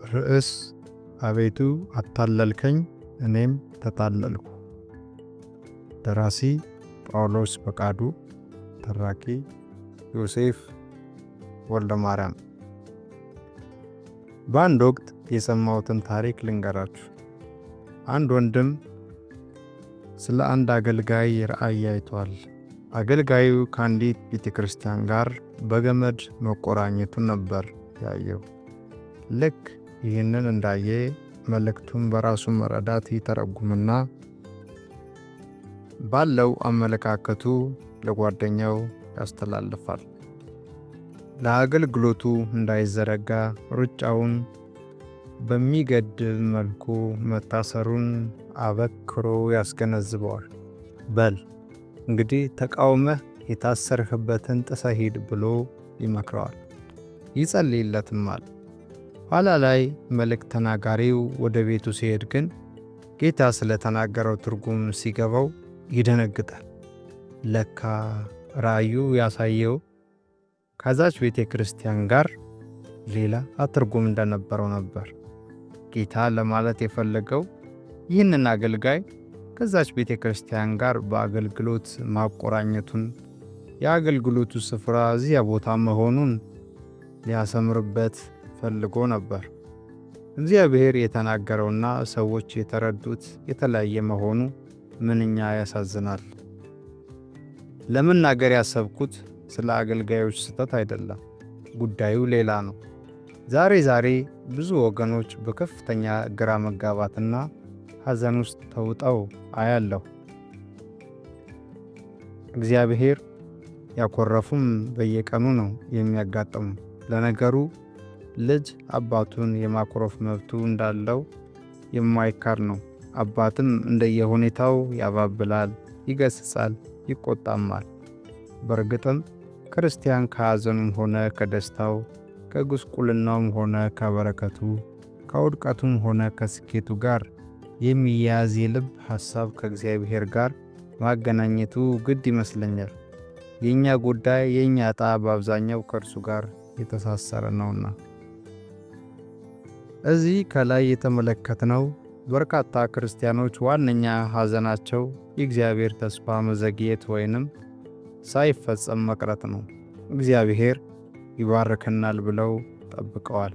ርዕስ አቤቱ አታለልከኝ እኔም ተታለልኩ። ደራሲ ጳውሎስ ፈቃዱ፣ ተራኪ ዮሴፍ ወልደማርያም። በአንድ ወቅት የሰማሁትን ታሪክ ልንገራችሁ። አንድ ወንድም ስለ አንድ አገልጋይ ራእይ አይቷል። አገልጋዩ ከአንዲት ቤተክርስቲያን ጋር በገመድ መቆራኘቱን ነበር ያየው። ልክ ይህንን እንዳየ መልእክቱን በራሱ መረዳት ይተረጉምና ባለው አመለካከቱ ለጓደኛው ያስተላልፋል። ለአገልግሎቱ እንዳይዘረጋ ሩጫውን በሚገድብ መልኩ መታሰሩን አበክሮ ያስገነዝበዋል። በል እንግዲህ ተቃውመህ የታሰርህበትን ጥሰህ ሂድ ብሎ ይመክረዋል። ይጸልይለትማል። ኋላ ላይ መልእክት ተናጋሪው ወደ ቤቱ ሲሄድ ግን ጌታ ስለተናገረው ትርጉም ሲገባው ይደነግጣል። ለካ ራእዩ ያሳየው ከዛች ቤተ ክርስቲያን ጋር ሌላ ትርጉም እንደነበረው ነበር። ጌታ ለማለት የፈለገው ይህንን አገልጋይ ከዛች ቤተ ክርስቲያን ጋር በአገልግሎት ማቆራኘቱን፣ የአገልግሎቱ ስፍራ እዚያ ቦታ መሆኑን ሊያሰምርበት ፈልጎ ነበር። እግዚአብሔር የተናገረውና ሰዎች የተረዱት የተለያየ መሆኑ ምንኛ ያሳዝናል። ለመናገር ያሰብኩት ስለ አገልጋዮች ስህተት አይደለም፣ ጉዳዩ ሌላ ነው። ዛሬ ብዙ ወገኖች በከፍተኛ ግራ መጋባትና ሐዘን ውስጥ ተውጠው አያለሁ። እግዚአብሔር ያኮረፉም በየቀኑ ነው የሚያጋጥሙ። ለነገሩ ልጅ አባቱን የማኩረፍ መብቱ እንዳለው የማይካድ ነው። አባትም እንደየሁኔታው ያባብላል፣ ይገስጻል፣ ይቆጣማል። በእርግጥም ክርስቲያን ከሐዘኑም ሆነ ከደስታው፣ ከጉስቁልናውም ሆነ ከበረከቱ፣ ከውድቀቱም ሆነ ከስኬቱ ጋር የሚያያዝ የልብ ሐሳብ ከእግዚአብሔር ጋር ማገናኘቱ ግድ ይመስለኛል። የእኛ ጉዳይ፣ የእኛ ዕጣ በአብዛኛው ከእርሱ ጋር የተሳሰረ ነውና። እዚህ ከላይ የተመለከትነው በርካታ ክርስቲያኖች ዋነኛ ሐዘናቸው የእግዚአብሔር ተስፋ መዘግየት ወይንም ሳይፈጸም መቅረት ነው። እግዚአብሔር ይባርከናል ብለው ጠብቀዋል።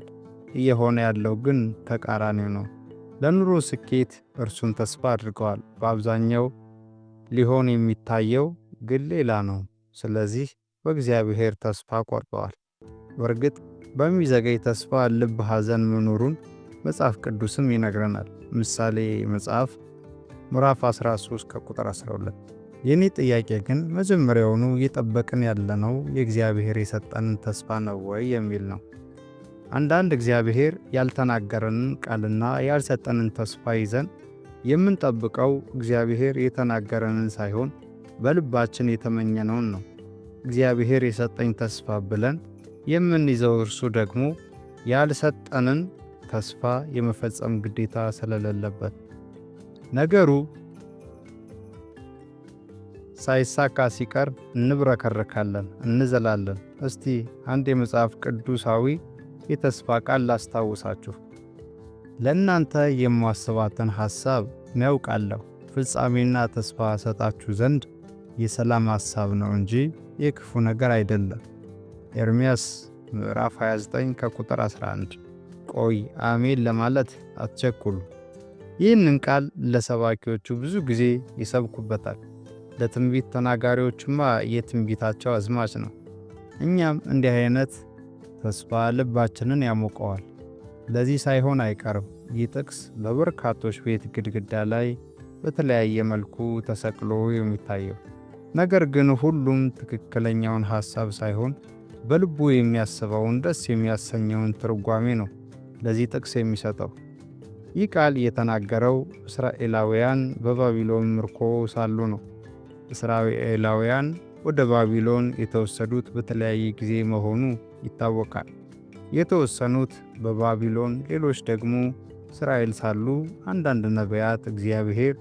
እየሆነ ያለው ግን ተቃራኒው ነው። ለኑሮ ስኬት እርሱን ተስፋ አድርገዋል። በአብዛኛው ሊሆን የሚታየው ግን ሌላ ነው። ስለዚህ በእግዚአብሔር ተስፋ ቆርጠዋል። በእርግጥ በሚዘገይ ተስፋ ልብ ሐዘን መኖሩን መጽሐፍ ቅዱስም ይነግረናል። ምሳሌ መጽሐፍ ምዕራፍ 13 ከቁጥር 12። የኔ ጥያቄ ግን መጀመሪያውኑ እየጠበቅን ያለነው የእግዚአብሔር የሰጠንን ተስፋ ነው ወይ የሚል ነው። አንዳንድ እግዚአብሔር ያልተናገረንን ቃልና ያልሰጠንን ተስፋ ይዘን የምንጠብቀው እግዚአብሔር የተናገረንን ሳይሆን በልባችን የተመኘነውን ነው። እግዚአብሔር የሰጠኝ ተስፋ ብለን የምንይዘው እርሱ ደግሞ ያልሰጠንን ተስፋ የመፈጸም ግዴታ ስለሌለበት ነገሩ ሳይሳካ ሲቀር እንብረከረካለን፣ እንዘላለን። እስቲ አንድ የመጽሐፍ ቅዱሳዊ የተስፋ ቃል ላስታውሳችሁ። ለእናንተ የማስባትን ሐሳብ ያውቃለሁ፣ ፍጻሜና ተስፋ ሰጣችሁ ዘንድ የሰላም ሐሳብ ነው እንጂ የክፉ ነገር አይደለም። ኤርምያስ ምዕራፍ 29 ከቁጥር 11። ቆይ አሜን ለማለት አትቸኩሉ። ይህንን ቃል ለሰባኪዎቹ ብዙ ጊዜ ይሰብኩበታል። ለትንቢት ተናጋሪዎችማ የትንቢታቸው አዝማች ነው። እኛም እንዲህ አይነት ተስፋ ልባችንን ያሞቀዋል። ለዚህ ሳይሆን አይቀርም ይህ ጥቅስ በበርካቶች ቤት ግድግዳ ላይ በተለያየ መልኩ ተሰቅሎ የሚታየው። ነገር ግን ሁሉም ትክክለኛውን ሐሳብ ሳይሆን በልቡ የሚያስበውን ደስ የሚያሰኘውን ትርጓሜ ነው ለዚህ ጥቅስ የሚሰጠው። ይህ ቃል የተናገረው እስራኤላውያን በባቢሎን ምርኮ ሳሉ ነው። እስራኤላውያን ወደ ባቢሎን የተወሰዱት በተለያየ ጊዜ መሆኑ ይታወቃል። የተወሰኑት በባቢሎን፣ ሌሎች ደግሞ እስራኤል ሳሉ አንዳንድ ነቢያት እግዚአብሔር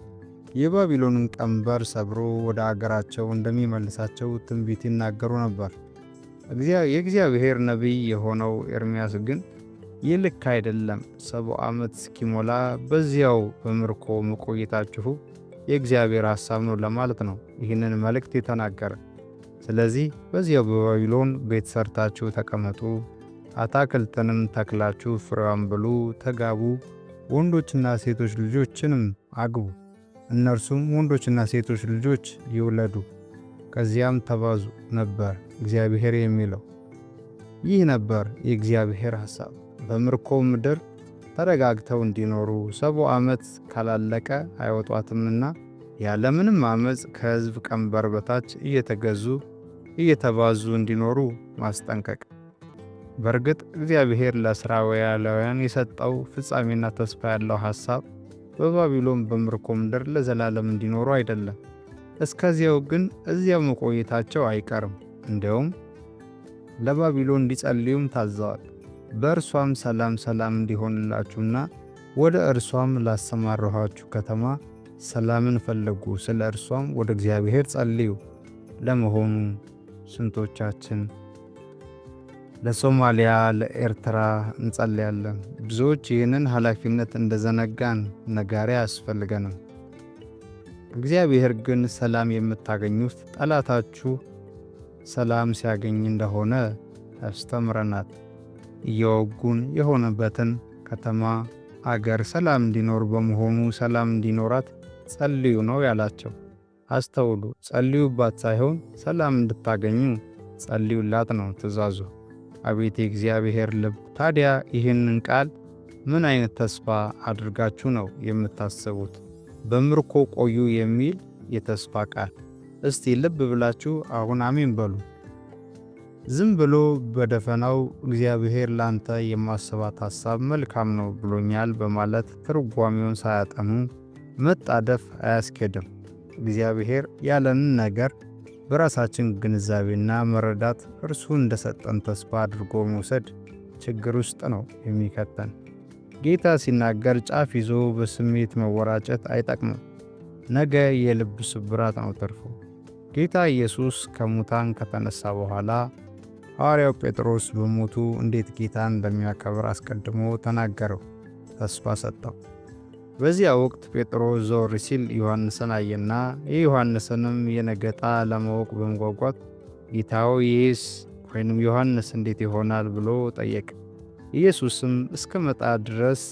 የባቢሎንን ቀንበር ሰብሮ ወደ አገራቸው እንደሚመልሳቸው ትንቢት ይናገሩ ነበር። የእግዚአብሔር ነቢይ የሆነው ኤርምያስ ግን ይህ ልክ አይደለም። 70 ዓመት እስኪሞላ በዚያው በምርኮ መቆየታችሁ የእግዚአብሔር ሐሳብ ነው ለማለት ነው ይህንን መልእክት የተናገረ። ስለዚህ በዚያው በባቢሎን ቤት ሰርታችሁ ተቀመጡ፣ አታክልትንም ተክላችሁ ፍሬዋን ብሉ፣ ተጋቡ፣ ወንዶችና ሴቶች ልጆችንም አግቡ፣ እነርሱም ወንዶችና ሴቶች ልጆች ይውለዱ፣ ከዚያም ተባዙ ነበር እግዚአብሔር የሚለው። ይህ ነበር የእግዚአብሔር ሐሳብ። በምርኮ ምድር ተረጋግተው እንዲኖሩ 70 ዓመት ካላለቀ አይወጧትምና ያለምንም ዓመፅ ከሕዝብ ቀንበር በታች እየተገዙ እየተባዙ እንዲኖሩ ማስጠንቀቅ። በእርግጥ እግዚአብሔር ለእስራኤላውያን የሰጠው ፍጻሜና ተስፋ ያለው ሐሳብ በባቢሎን በምርኮ ምድር ለዘላለም እንዲኖሩ አይደለም። እስከዚያው ግን እዚያው መቆየታቸው አይቀርም። እንዲያውም ለባቢሎን እንዲጸልዩም ታዘዋል። በእርሷም ሰላም ሰላም እንዲሆንላችሁና ወደ እርሷም ላሰማራኋችሁ ከተማ ሰላምን ፈልጉ፣ ስለ እርሷም ወደ እግዚአብሔር ጸልዩ። ለመሆኑ ስንቶቻችን ለሶማሊያ፣ ለኤርትራ እንጸልያለን? ብዙዎች ይህንን ኃላፊነት እንደዘነጋን ነጋሪ አያስፈልገንም። እግዚአብሔር ግን ሰላም የምታገኙት ጠላታችሁ ሰላም ሲያገኝ እንደሆነ ያስተምረናል። እየወጉን የሆነበትን ከተማ አገር ሰላም እንዲኖር በመሆኑ ሰላም እንዲኖራት ጸልዩ ነው ያላቸው። አስተውሉ፣ ጸልዩባት ሳይሆን ሰላም እንድታገኙ ጸልዩላት ነው ትእዛዙ። አቤት የእግዚአብሔር ልብ! ታዲያ ይህንን ቃል ምን አይነት ተስፋ አድርጋችሁ ነው የምታስቡት? በምርኮ ቆዩ የሚል የተስፋ ቃል። እስቲ ልብ ብላችሁ አሁን አሜን በሉ። ዝም ብሎ በደፈናው እግዚአብሔር ላንተ የማስባት ሐሳብ መልካም ነው ብሎኛል በማለት ትርጓሜውን ሳያጠኑ መጣደፍ አያስኬድም። እግዚአብሔር ያለንን ነገር በራሳችን ግንዛቤና መረዳት እርሱ እንደሰጠን ተስፋ አድርጎ መውሰድ ችግር ውስጥ ነው የሚከተን። ጌታ ሲናገር ጫፍ ይዞ በስሜት መወራጨት አይጠቅምም። ነገ የልብ ስብራት ነው ትርፉ። ጌታ ኢየሱስ ከሙታን ከተነሳ በኋላ ሐዋርያው ጴጥሮስ በሞቱ እንዴት ጌታን እንደሚያከብር አስቀድሞ ተናገረው፣ ተስፋ ሰጠው። በዚያ ወቅት ጴጥሮስ ዞር ሲል ዮሐንስን አየና የዮሐንስንም የነገጣ ለማወቅ በመጓጓት ጌታው ይህስ ወይንም ዮሐንስ እንዴት ይሆናል ብሎ ጠየቀ። ኢየሱስም እስከመጣ ድረስ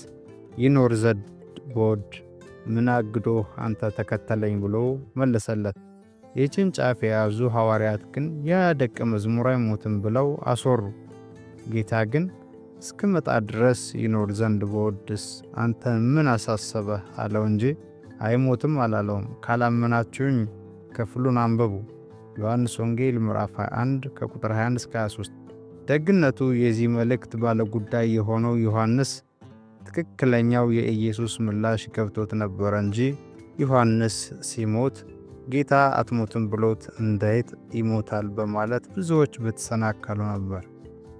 ይኖር ዘንድ ብወድ ምን አግዶህ አንተ ተከተለኝ ብሎ መለሰለት። ይህችን ጫፍ የያዙ ሐዋርያት ግን ያ ደቀ መዝሙር አይሞትም ብለው አስወሩ። ጌታ ግን እስከመጣ ድረስ ይኖር ዘንድ ብወድስ አንተ ምን አሳሰበህ አለው እንጂ አይሞትም አላለውም። ካላመናችሁኝ ክፍሉን አንብቡ። ዮሐንስ ወንጌል ምዕራፍ 21 ከቁጥር 21 እስከ 23። ደግነቱ የዚህ መልእክት ባለጉዳይ የሆነው ዮሐንስ ትክክለኛው የኢየሱስ ምላሽ ገብቶት ነበረ እንጂ ዮሐንስ ሲሞት ጌታ አትሞትም ብሎት እንዴት ይሞታል በማለት ብዙዎች በተሰናከሉ ነበር።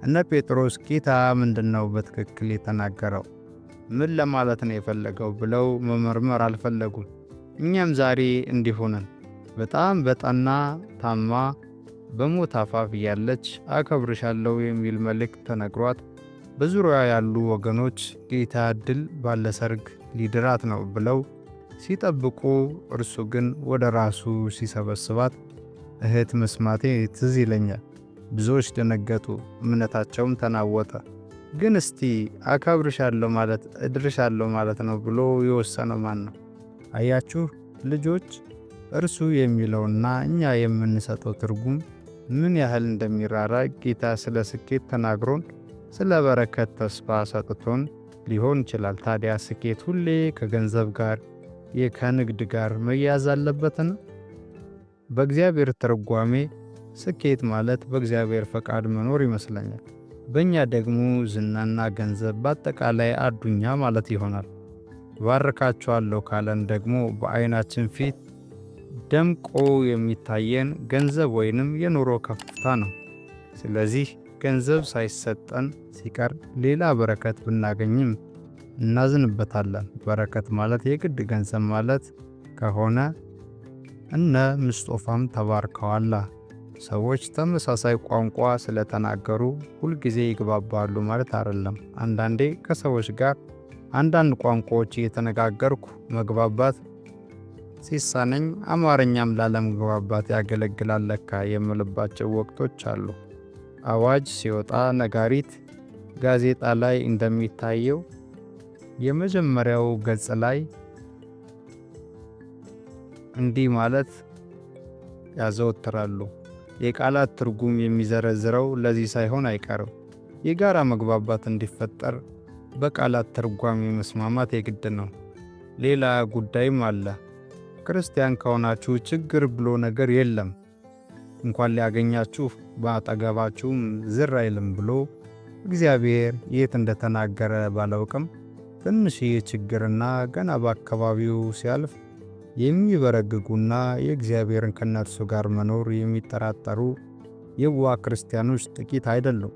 እነ ጴጥሮስ ጌታ ምንድነው በትክክል የተናገረው፣ ምን ለማለት ነው የፈለገው ብለው መመርመር አልፈለጉም። እኛም ዛሬ እንዲሁ ነን። በጣም በጠና ታማ በሞት አፋፍ ያለች አከብርሻለሁ የሚል መልእክት ተነግሯት በዙሪያ ያሉ ወገኖች ጌታ ድል ባለ ሰርግ ሊድራት ነው ብለው ሲጠብቁ፣ እርሱ ግን ወደ ራሱ ሲሰበስባት እህት መስማቴ ትዝ ይለኛል። ብዙዎች ደነገጡ፣ እምነታቸውም ተናወጠ። ግን እስቲ አከብርሻለሁ ማለት እድርሻለሁ ማለት ነው ብሎ የወሰነው ማን ነው? አያችሁ ልጆች፣ እርሱ የሚለውና እኛ የምንሰጠው ትርጉም ምን ያህል እንደሚራራቅ ጌታ ስለ ስኬት ተናግሮን ስለ በረከት ተስፋ ሰጥቶን ሊሆን ይችላል። ታዲያ ስኬት ሁሌ ከገንዘብ ጋር ከንግድ ጋር መያዝ አለበትን? በእግዚአብሔር ትርጓሜ ስኬት ማለት በእግዚአብሔር ፈቃድ መኖር ይመስለኛል። በእኛ ደግሞ ዝናና ገንዘብ በአጠቃላይ አዱኛ ማለት ይሆናል። ባርካችኋለሁ ካለን ደግሞ በዓይናችን ፊት ደምቆ የሚታየን ገንዘብ ወይንም የኑሮ ከፍታ ነው። ስለዚህ ገንዘብ ሳይሰጠን ሲቀር ሌላ በረከት ብናገኝም እናዝንበታለን። በረከት ማለት የግድ ገንዘብ ማለት ከሆነ እነ ምስጦፋም ተባርከዋላ። ሰዎች ተመሳሳይ ቋንቋ ስለተናገሩ ሁልጊዜ ይግባባሉ ማለት አይደለም። አንዳንዴ ከሰዎች ጋር አንዳንድ ቋንቋዎች እየተነጋገርኩ መግባባት ሲሳነኝ አማርኛም ላለመግባባት ያገለግላል ለካ የምልባቸው ወቅቶች አሉ። አዋጅ ሲወጣ ነጋሪት ጋዜጣ ላይ እንደሚታየው የመጀመሪያው ገጽ ላይ እንዲህ ማለት ያዘወትራሉ። የቃላት ትርጉም የሚዘረዝረው ለዚህ ሳይሆን አይቀርም። የጋራ መግባባት እንዲፈጠር በቃላት ትርጓሜ መስማማት የግድ ነው። ሌላ ጉዳይም አለ። ክርስቲያን ከሆናችሁ ችግር ብሎ ነገር የለም። እንኳን ሊያገኛችሁ በአጠገባችሁም ዝር አይልም ብሎ እግዚአብሔር የት እንደተናገረ ባላውቅም ትንሽዬ ችግርና ገና በአካባቢው ሲያልፍ የሚበረግጉና የእግዚአብሔርን ከነርሱ ጋር መኖር የሚጠራጠሩ የዋህ ክርስቲያኖች ጥቂት አይደሉም።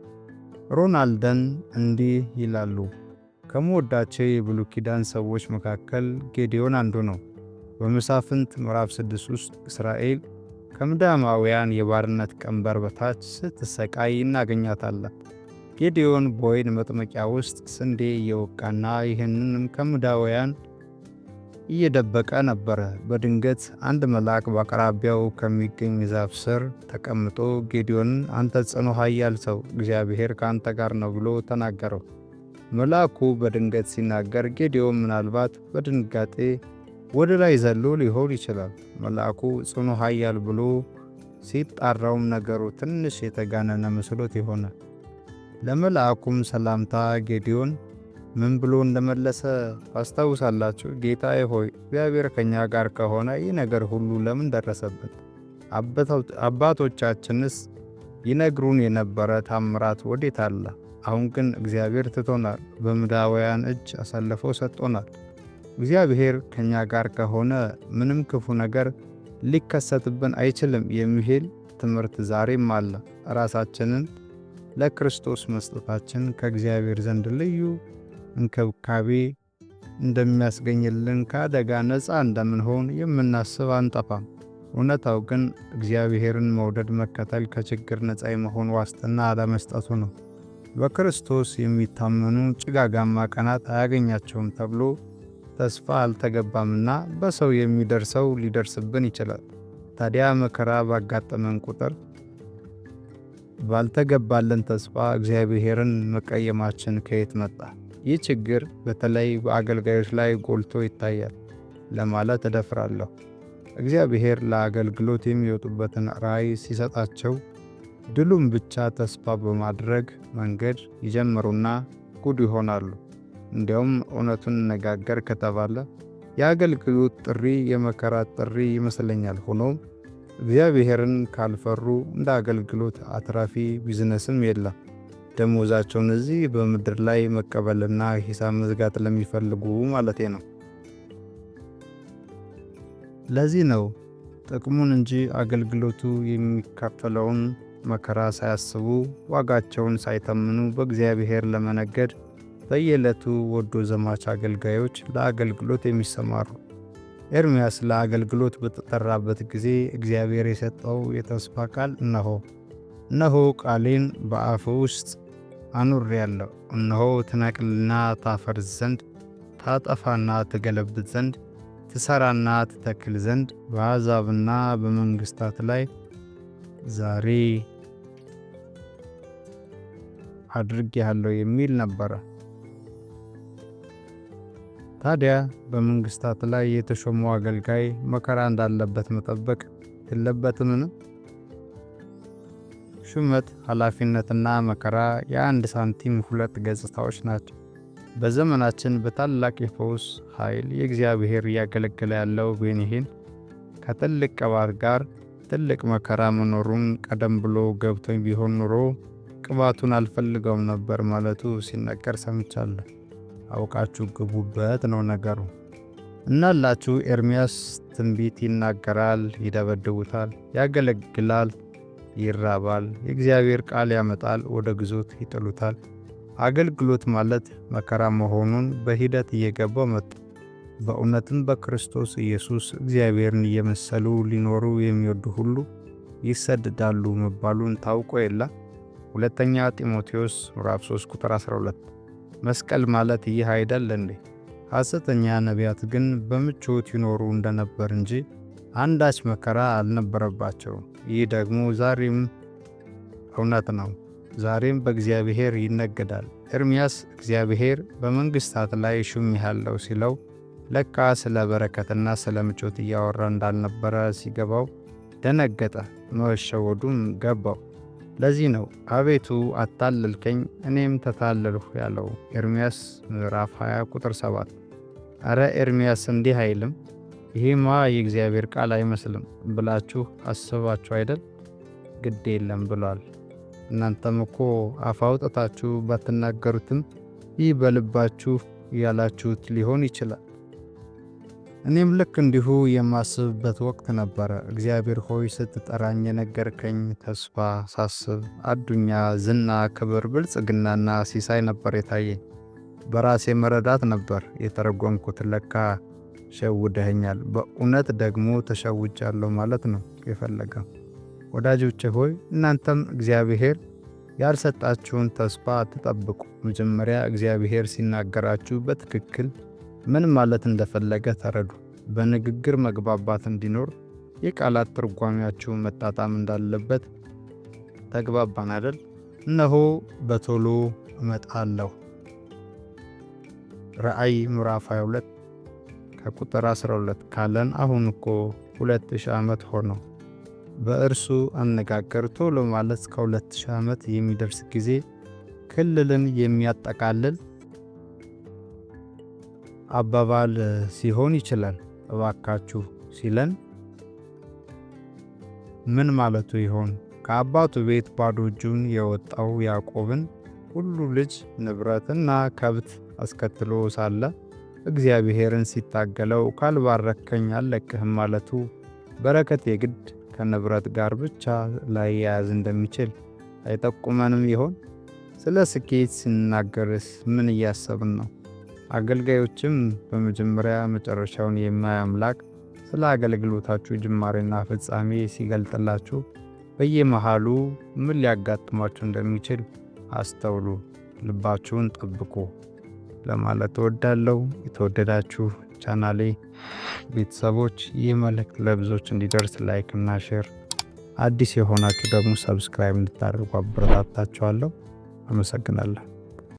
ሮናልደን እንዲህ ይላሉ። ከምወዳቸው የብሉይ ኪዳን ሰዎች መካከል ጌዴዎን አንዱ ነው። በመሳፍንት ምዕራፍ 6 ውስጥ እስራኤል ከምድያማውያን የባርነት ቀንበር በታች ስትሰቃይ እናገኛታለን። ጌዴዎን በወይን መጥመቂያ ውስጥ ስንዴ እየወቃና ይህንንም ከምድያማውያን እየደበቀ ነበረ። በድንገት አንድ መልአክ በአቅራቢያው ከሚገኝ ዛፍ ስር ተቀምጦ ጌዴዎንን አንተ ጽኑ ኃያል ሰው፣ እግዚአብሔር ከአንተ ጋር ነው ብሎ ተናገረው። መልአኩ በድንገት ሲናገር ጌዴዎን ምናልባት በድንጋጤ ወደ ላይ ዘሎ ሊሆን ይችላል። መልአኩ ጽኑ ኃያል ብሎ ሲጣራውም ነገሩ ትንሽ የተጋነነ መስሎት ይሆናል። ለመልአኩም ሰላምታ ጌዴዎን ምን ብሎ እንደመለሰ ታስታውሳላችሁ? ጌታዬ ሆይ እግዚአብሔር ከኛ ጋር ከሆነ ይህ ነገር ሁሉ ለምን ደረሰብን? አባቶቻችንስ ይነግሩን የነበረ ታምራት ወዴት አለ? አሁን ግን እግዚአብሔር ትቶናል፣ በምድያማውያን እጅ አሳልፎ ሰጥቶናል። እግዚአብሔር ከኛ ጋር ከሆነ ምንም ክፉ ነገር ሊከሰትብን አይችልም የሚል ትምህርት ዛሬም አለ። ራሳችንን ለክርስቶስ መስጠታችን ከእግዚአብሔር ዘንድ ልዩ እንክብካቤ እንደሚያስገኝልን ከአደጋ ነፃ እንደምንሆን የምናስብ አንጠፋም። እውነታው ግን እግዚአብሔርን መውደድ መከተል ከችግር ነፃ የመሆን ዋስትና አለመስጠቱ ነው። በክርስቶስ የሚታመኑ ጭጋጋማ ቀናት አያገኛቸውም ተብሎ ተስፋ አልተገባምና በሰው የሚደርሰው ሊደርስብን ይችላል። ታዲያ መከራ ባጋጠመን ቁጥር ባልተገባልን ተስፋ እግዚአብሔርን መቀየማችን ከየት መጣ? ይህ ችግር በተለይ በአገልጋዮች ላይ ጎልቶ ይታያል ለማለት እደፍራለሁ። እግዚአብሔር ለአገልግሎት የሚወጡበትን ራእይ ሲሰጣቸው ድሉም ብቻ ተስፋ በማድረግ መንገድ ይጀምሩና ጉድ ይሆናሉ። እንዲያውም እውነቱን እንነጋገር ከተባለ የአገልግሎት ጥሪ የመከራ ጥሪ ይመስለኛል። ሆኖም እግዚአብሔርን ካልፈሩ እንደ አገልግሎት አትራፊ ቢዝነስም የለም። ደሞዛቸውን እዚህ በምድር ላይ መቀበልና ሂሳብ መዝጋት ለሚፈልጉ ማለቴ ነው። ለዚህ ነው ጥቅሙን እንጂ አገልግሎቱ የሚካፈለውን መከራ ሳያስቡ ዋጋቸውን ሳይተምኑ በእግዚአብሔር ለመነገድ በየዕለቱ ወዶ ዘማች አገልጋዮች ለአገልግሎት የሚሰማሩ። ኤርምያስ ለአገልግሎት በተጠራበት ጊዜ እግዚአብሔር የሰጠው የተስፋ ቃል እነሆ ቃሌን በአፍህ ውስጥ አኑሬአለሁ፣ እነሆ ትነቅልና ታፈርስ ዘንድ፣ ታጠፋና ትገለብጥ ዘንድ፣ ትሠራና ትተክል ዘንድ በአሕዛብና በመንግሥታት ላይ ዛሬ አድርጌሃለሁ የሚል ነበረ። ታዲያ በመንግሥታት ላይ የተሾመው አገልጋይ መከራ እንዳለበት መጠበቅ የለበትምን? ሹመት፣ ኃላፊነትና መከራ የአንድ ሳንቲም ሁለት ገጽታዎች ናቸው። በዘመናችን በታላቅ የፈውስ ኃይል የእግዚአብሔር እያገለገለ ያለው ቤኒሂን ከትልቅ ቅባት ጋር ትልቅ መከራ መኖሩን ቀደም ብሎ ገብቶኝ ቢሆን ኑሮ ቅባቱን አልፈልገውም ነበር ማለቱ ሲነገር ሰምቻለሁ። አውቃችሁ ግቡበት ነው ነገሩ። እናላችሁ ኤርምያስ ትንቢት ይናገራል፣ ይደበድቡታል፣ ያገለግላል፣ ይራባል፣ የእግዚአብሔር ቃል ያመጣል፣ ወደ ግዞት ይጥሉታል። አገልግሎት ማለት መከራ መሆኑን በሂደት እየገባው መጡ። በእውነትም በክርስቶስ ኢየሱስ እግዚአብሔርን እየመሰሉ ሊኖሩ የሚወዱ ሁሉ ይሰደዳሉ መባሉን ታውቆ የለ? ሁለተኛ ጢሞቴዎስ ምዕራፍ 3 ቁጥር 12። መስቀል ማለት ይህ አይደል እንዴ? ሐሰተኛ ነቢያት ግን በምቾት ይኖሩ እንደነበር እንጂ አንዳች መከራ አልነበረባቸውም። ይህ ደግሞ ዛሬም እውነት ነው። ዛሬም በእግዚአብሔር ይነገዳል። ኤርምያስ እግዚአብሔር በመንግሥታት ላይ ሹሜሃለሁ ሲለው ለካ ስለ በረከትና ስለ ምቾት እያወራ እንዳልነበረ ሲገባው ደነገጠ፣ መሸወዱም ገባው። ለዚህ ነው አቤቱ አታለልከኝ እኔም ተታለልሁ ያለው። ኤርምያስ ምዕራፍ 20 ቁጥር 7። አረ ኤርምያስ እንዲህ አይልም፣ ይሄማ የእግዚአብሔር ቃል አይመስልም ብላችሁ አስባችሁ አይደል? ግድ የለም ብሏል። እናንተም እኮ አፍ አውጥታችሁ ባትናገሩትም ይህ በልባችሁ ያላችሁት ሊሆን ይችላል። እኔም ልክ እንዲሁ የማስብበት ወቅት ነበረ። እግዚአብሔር ሆይ ስትጠራኝ የነገርከኝ ተስፋ ሳስብ አዱኛ፣ ዝና፣ ክብር፣ ብልጽግናና ሲሳይ ነበር የታየኝ። በራሴ መረዳት ነበር የተረጎምኩት። ለካ ሸውደኸኛል፣ በእውነት ደግሞ ተሸውጃለሁ ማለት ነው የፈለገው። ወዳጆቼ ሆይ እናንተም እግዚአብሔር ያልሰጣችሁን ተስፋ አትጠብቁ። መጀመሪያ እግዚአብሔር ሲናገራችሁ በትክክል ምን ማለት እንደፈለገ ተረዱ። በንግግር መግባባት እንዲኖር የቃላት ትርጓሜያችሁ መጣጣም እንዳለበት ተግባባን አይደል? እነሆ በቶሎ እመጣለሁ። ራእይ ምዕራፍ 22 ከቁጥር 12 ካለን አሁን እኮ 2000 ዓመት ሆነው። በእርሱ አነጋገር ቶሎ ማለት ከ2000 ዓመት የሚደርስ ጊዜ ክልልን የሚያጠቃልል አባባል ሲሆን ይችላል። እባካችሁ ሲለን ምን ማለቱ ይሆን? ከአባቱ ቤት ባዶ እጁን የወጣው ያዕቆብን ሁሉ ልጅ ንብረትና ከብት አስከትሎ ሳለ እግዚአብሔርን ሲታገለው ካልባረከኝ አልለቅህም ማለቱ በረከት የግድ ከንብረት ጋር ብቻ ላይ ያያዝ እንደሚችል አይጠቁመንም ይሆን? ስለ ስኬት ሲናገርስ ምን እያሰብን ነው? አገልጋዮችም በመጀመሪያ መጨረሻውን የማያይ አምላክ ስለ አገልግሎታችሁ ጅማሬና ፍጻሜ ሲገልጥላችሁ በየመሃሉ ምን ሊያጋጥማችሁ እንደሚችል አስተውሉ፣ ልባችሁን ጠብቁ ለማለት እወዳለሁ። የተወደዳችሁ ቻናሌ ቤተሰቦች ይህ መልእክት ለብዙዎች እንዲደርስ ላይክ እና ሼር፣ አዲስ የሆናችሁ ደግሞ ሰብስክራይብ እንድታደርጉ አበረታታችኋለሁ። አመሰግናለሁ።